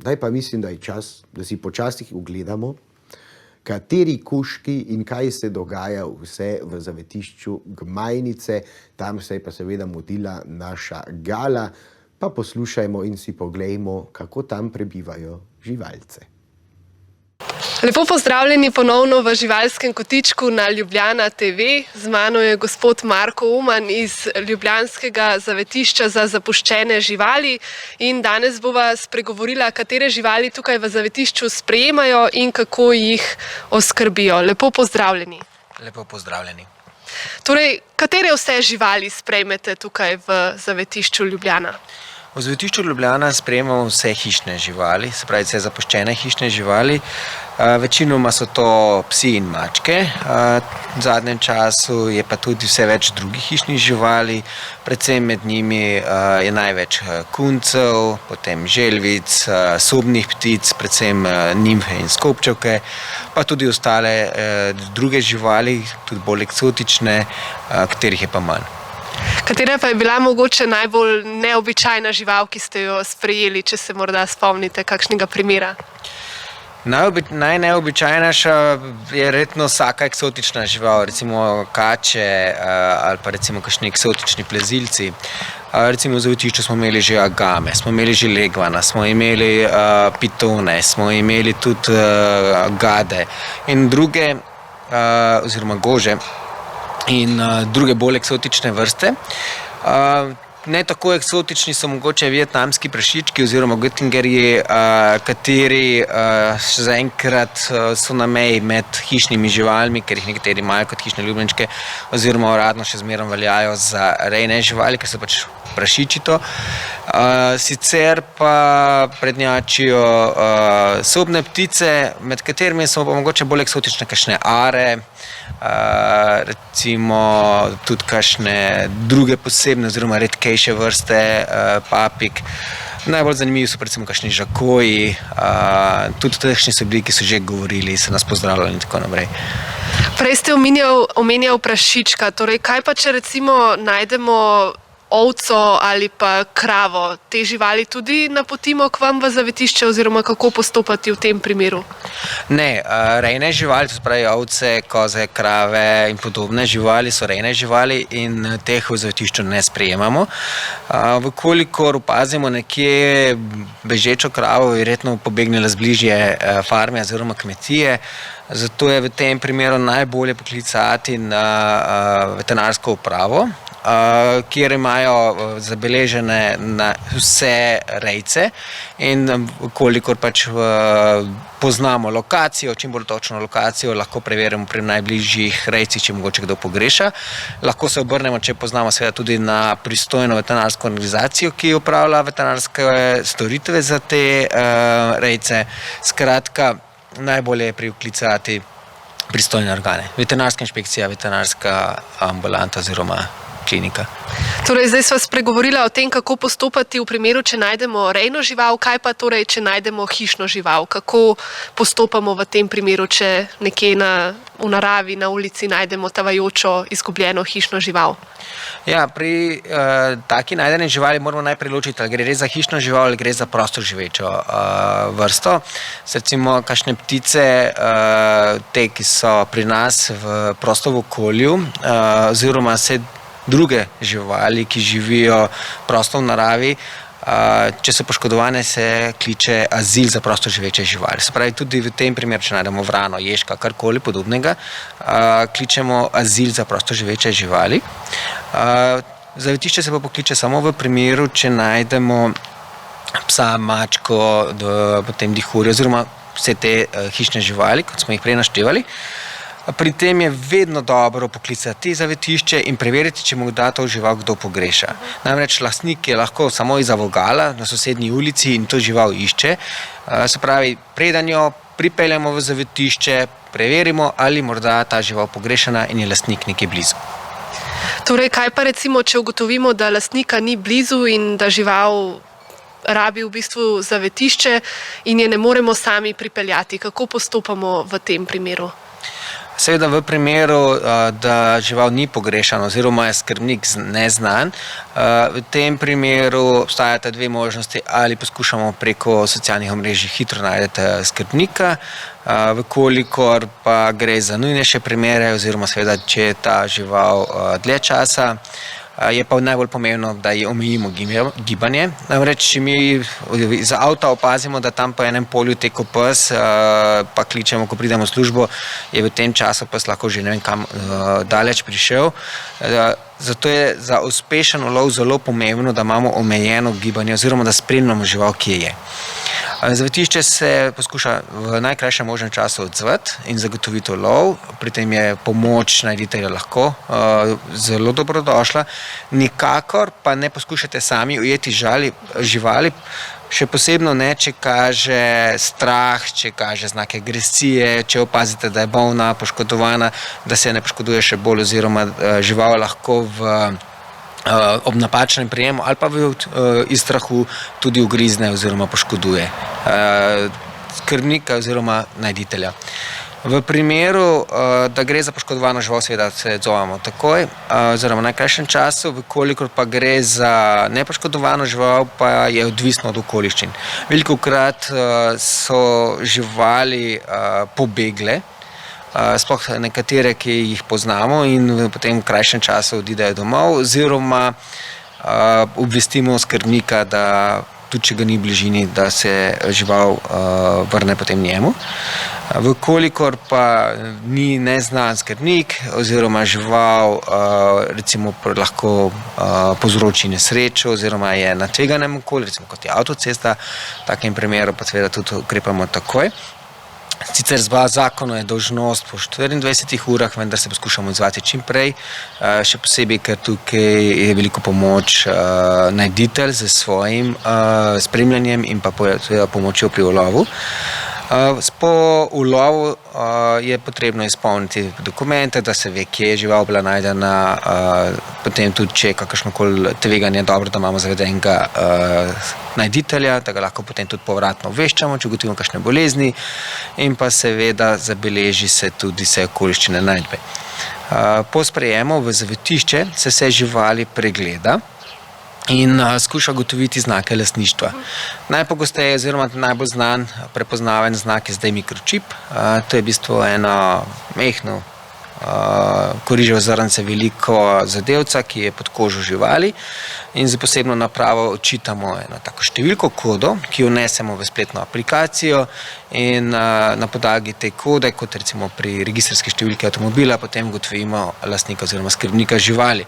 Zdaj pa mislim, da je čas, da si počasi ugledamo, kateri kužki in kaj se dogaja vse v zavetišču Gmajnice. Tam se je pa seveda mudila naša Gala, pa poslušajmo in si poglejmo, kako tam prebivajo živalce. Lepo pozdravljeni ponovno v živalskem kotičku na Ljubljana TV. Z mano je gospod Marko Uman iz ljubljanskega zavetišča za zapuščene živali in danes bova spregovorila, katere živali tukaj v zavetišču sprejemajo in kako jih oskrbijo. Lepo pozdravljeni. Lepo pozdravljeni. Torej, katere vse živali sprejmete tukaj v zavetišču Ljubljana? V zavetišču Ljubljana sprejemamo vse hišne živali, se pravi vse zapuščene hišne živali. Večinoma so to psi in mačke. V zadnjem času je pa tudi vse več drugih hišnih živali, predvsem med njimi je največ kuncev, potem želvic, sobnih ptic, predvsem nimfe in skopčevke, pa tudi ostale druge živali, tudi bolj eksotične, katerih je pa manj. Katera pa je bila mogoče najbolj neobičajna žival, ki ste jo sprejeli, če se morda spomnite kakšnega primera? Najneobičajnejša je verjetno vsaka eksotična žival, recimo kače ali pa recimo kakšni eksotični plezilci. Recimo v zavetišču smo imeli že agame, smo imeli že legvana, smo imeli pitone, smo imeli tudi gade in druge, oziroma gože in druge bolj eksotične vrste. Ne tako eksotični so mogoče vietnamski prašički oziroma göttingerji, kateri zaenkrat so na meji med hišnimi živalmi, ker jih nekateri imajo kot hišne ljubljenčke oziroma uradno še zmeraj veljajo za rejne živali, ker so pač prašiči to. Sicer pa prednjačijo sobne ptice, med katerimi so pa mogoče bolj eksotične kakšne are, recimo tudi kakšne druge posebne oziroma redkejše vrste papig. Najbolj zanimivi so predvsem kakšni žakoji, tudi takšni so bili, ki so že govorili, so nas pozdravljali in tako naprej. Prej ste omenjal prašička, torej kaj pa če recimo najdemo ovco ali pa kravo, te živali tudi napotimo k vam v zavetišče oziroma kako postopati v tem primeru? Ne, rejne živali, to se pravi ovce, koze, krave in podobne živali so rejne živali in teh v zavetišču ne sprejemamo. Vkolikor opazimo nekje bežečo kravo, verjetno pobegnila z bližje farme oziroma kmetije, zato je v tem primeru najbolje poklicati na veterinarsko upravo, kjer imajo zabeležene vse rejce in kolikor pač poznamo lokacijo, čim bolj točno lokacijo, lahko preverimo pri najbližjih rejcih, če mogoče kdo pogreša. Lahko se obrnemo, če poznamo seveda tudi na pristojno veterinarsko organizacijo, ki opravlja veterinarske storitve za te rejce. Skratka, najbolje je priklicati pristojne organe. Veterinarska inšpekcija, veterinarska ambulanta oziroma klinika. Torej, zdaj sva spregovorila o tem, kako postopati v primeru, če najdemo rejno žival, kaj pa torej, če najdemo hišno žival? Kako postopamo v tem primeru, če nekje v naravi, na ulici najdemo tavajočo, izgubljeno hišno žival? Ja, pri taki najdeni živali moramo najprej ločiti, ali gre res za hišno žival ali gre za prosto živečo vrsto. Recimo, kakšne ptice, te, ki so pri nas v prostem okolju, oziroma druge živali, ki živijo prosto v naravi, če so poškodovane, se kliče azil za prosto živeče živali. Se pravi, tudi v tem primeru, če najdemo vrano, ježka, karkoli podobnega, kličemo azil za prosto živeče živali. Zavetišče se pa pokliče samo v primeru, če najdemo psa, mačko, potem dihurje oziroma vse te hišne živali, kot smo jih prej naštevali. Pri tem je vedno dobro poklicati zavetišče in preveriti, če morda to žival kdo pogreša. Namreč lastnik je lahko samo izza vogala na sosednji ulici in to žival išče. Se pravi, preden jo pripeljemo v zavetišče, preverimo, ali morda ta žival pogrešana in je lastnik nekje blizu. Torej, kaj pa recimo, če ugotovimo, da lastnika ni blizu in da žival rabi v bistvu zavetišče in je ne moremo sami pripeljati? Kako postopamo v tem primeru? Seveda v primeru, da žival ni pogrešana oziroma je skrbnik neznan, v tem primeru obstajata dve možnosti, ali poskušamo preko socialnih omrežij hitro najti skrbnika, vkolikor pa gre za nujnejše primere oziroma seveda, če je ta žival dlje časa, je pa najbolj pomembno, da ji omejimo gibanje. Namreč, če mi iz avta opazimo, da tam po enem polju teko pes, pa kličemo, ko pridemo v službo, je v tem času pes lahko že ne vem kam daleč prišel. Zato je za uspešen ulov zelo pomembno, da imamo omejeno gibanje oziroma da spremljamo žival, kje je. Zavetišče se poskuša v najkrajšem možnem času odzvati in zagotoviti ulov, pri tem je pomoč najditelja lahko zelo dobrodošla. Nikakor pa ne poskušate sami ujeti živali, še posebno ne, če kaže strah, če kaže znake agresije, če opazite, da je bolna, poškodovana, da se ne poškoduje še bolj oziroma žival lahko ob napačnem prijemu ali pa iz strahu tudi ugrizne oziroma poškoduje skrbnika oziroma najditelja. V primeru, da gre za poškodovano žival, seveda se odzovemo takoj oziroma v najkrajšem času, vkolikor pa gre za nepoškodovano žival, pa je odvisno od okoliščin. Velikokrat so živali pobegle, sploh nekatere, ki jih poznamo in potem v krajšem času odidejo domov oziroma obvestimo skrbnika, da tudi če ga ni v bližini, da se žival vrne potem njemu. Vkolikor pa ni neznan skrbnik oziroma žival recimo lahko povzroči nesrečo oziroma je na tveganem okolju, recimo kot je avtocesta, v takem primeru pa seveda tudi ukrepamo takoj. Sicer z zakonu je dolžnost po 24 urah, vendar se poskušamo odzvati čim prej, še posebej, ker tukaj je veliko pomoč najditelj z svojim spremljanjem in pa pomočjo pri ulovu. Po ulovu je potrebno izpolniti dokumente, da se ve, kje je žival bila najdena, potem tudi, če je kakršnokoli tveganje, dobro, da imamo zavedenega najditelja, da ga lahko potem tudi povratno obveščamo, če ugotovimo kakšne bolezni in pa seveda zabeleži se tudi vse okoliščine najdbe. Po sprejemu v zavetišče se vse živali pregleda in skuša ugotoviti znake lastništva. Najpogosteje oziroma najbolj znan prepoznaven znak je zdaj mikročip. To je v bistvu eno mehno koriževo zrnce veliko zadevca, ki je pod kožo živali in z posebno napravo odčitamo eno tako številko, kodo, ki jo vnesemo v spletno aplikacijo in na podlagi te kode, kot recimo pri registrski številki avtomobila, potem ugotovimo lastnika oziroma skrbnika živali.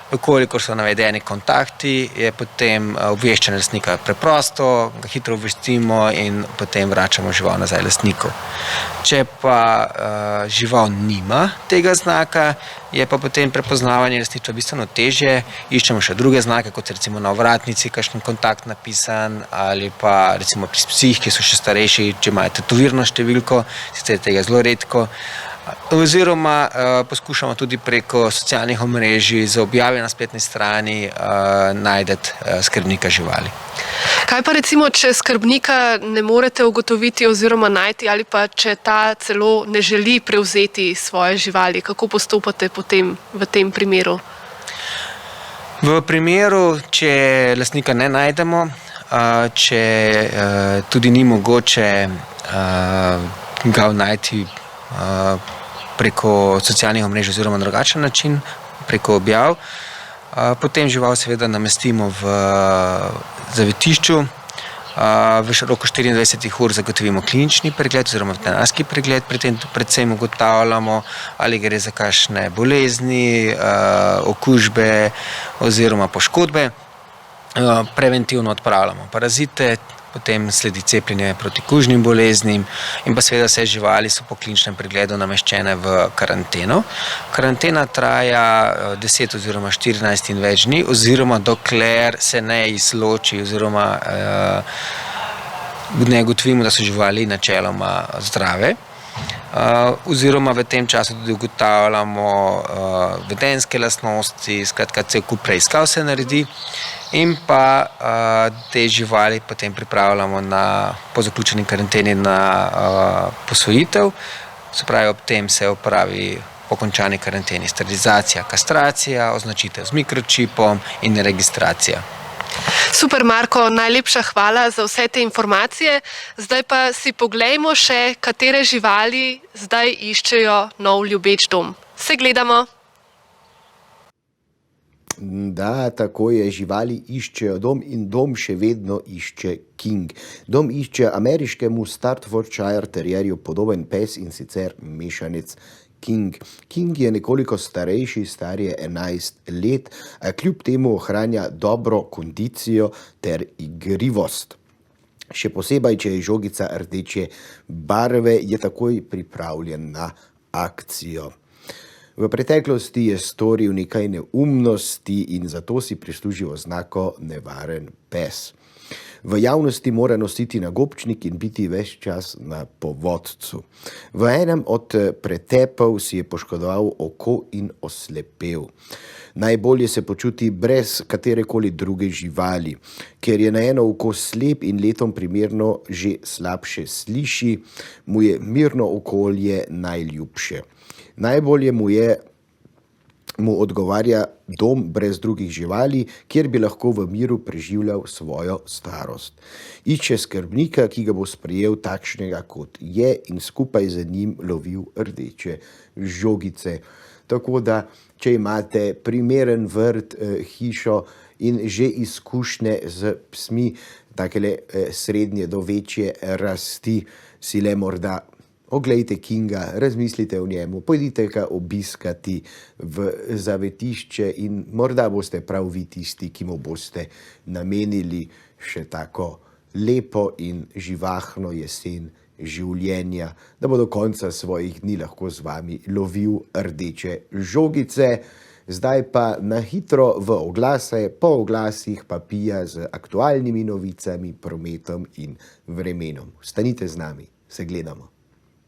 Vkolikor so navedeni kontakti, je potem obveščanje lastnika preprosto, ga hitro obvestimo in potem vračamo žival nazaj lastniku. Če pa žival nima tega znaka, je pa potem prepoznavanje lastništva bistveno težje. Iščemo še druge znake, kot recimo na ovratnici kakšen kontakt napisan ali pa recimo pri psih, ki so še starejši, če imajo tetovirno številko, sicer tega zelo redko. Oziroma poskušamo tudi preko socialnih omrežij za objave na spletni strani najti skrbnika živali. Kaj pa recimo, če skrbnika ne morete ugotoviti oziroma najti ali pa če ta celo ne želi prevzeti svoje živali, kako postopate potem v tem primeru? V primeru, če lastnika ne najdemo, če tudi ni mogoče ga najti preko socialnih omrežij oziroma na drugačen način, preko objav. Potem žival seveda namestimo v zavetišču. V roku 24 ur zagotovimo klinični pregled oziroma veterinarski pregled, pri tem predvsem ugotavljamo, ali gre za kakšne bolezni, okužbe oziroma poškodbe. Preventivno odpravljamo parazite, potem sledi cepljenje proti kužnim boleznim in pa seveda vse živali so po kliničnem pregledu nameščene v karanteno. Karantena traja 10 oziroma 14 in več dni oziroma dokler se ne izloči oziroma ne ugotovimo, da so živali načeloma zdrave. Oziroma v tem času tudi ugotavljamo vedenjske lastnosti, skratka cel kup preiskav se naredi in pa te živali potem pripravljamo po zaključeni karanteni na posvojitev. Se pravi, ob tem se opravi po končani karanteni sterilizacija, kastracija, označitev z mikročipom in registracija. Super, Marko, najlepša hvala za vse te informacije. Zdaj pa si poglejmo še, katere živali zdaj iščejo nov ljubeč dom. Se gledamo. Da, tako je, živali iščejo dom in dom še vedno išče King. Dom išče ameriškemu Staffordshire Terrierju podoben pes in sicer mešanec King. King je nekoliko starejši, star je 11 let, a kljub temu ohranja dobro kondicijo ter igrivost. Še posebej, če je žogica rdeče barve, je takoj pripravljen na akcijo. V preteklosti je storil nekaj neumnosti in zato si prislužil oznako nevaren pes. V javnosti mora nositi nagobčnik in biti ves čas na povodcu. V enem od pretepov si je poškodoval oko in oslepel. Najbolje se počuti brez katerekoli druge živali, ker je na eno oko slep in letom primerno že slabše sliši, mu je mirno okolje najljubše. Najbolje mu odgovarja dom brez drugih živali, kjer bi lahko v miru preživljal svojo starost. Išče skrbnika, ki ga bo sprejel takšnega, kot je, in skupaj z njim lovil rdeče žogice. Tako da, če imate primeren vrt, hišo in že izkušnje z psmi, takele srednje do večje rasti, si le morda oglejte Kinga, razmislite o njemu, pojdite ga obiskati v zavetišče in morda boste prav vi tisti, ki mu boste namenili še tako lepo in živahno jesen življenja, da bo do konca svojih dni lahko z vami lovil rdeče žogice. Zdaj pa na hitro v oglase, po oglasih pa Pija z aktualnimi novicami, prometom in vremenom. Stanite z nami, se gledamo.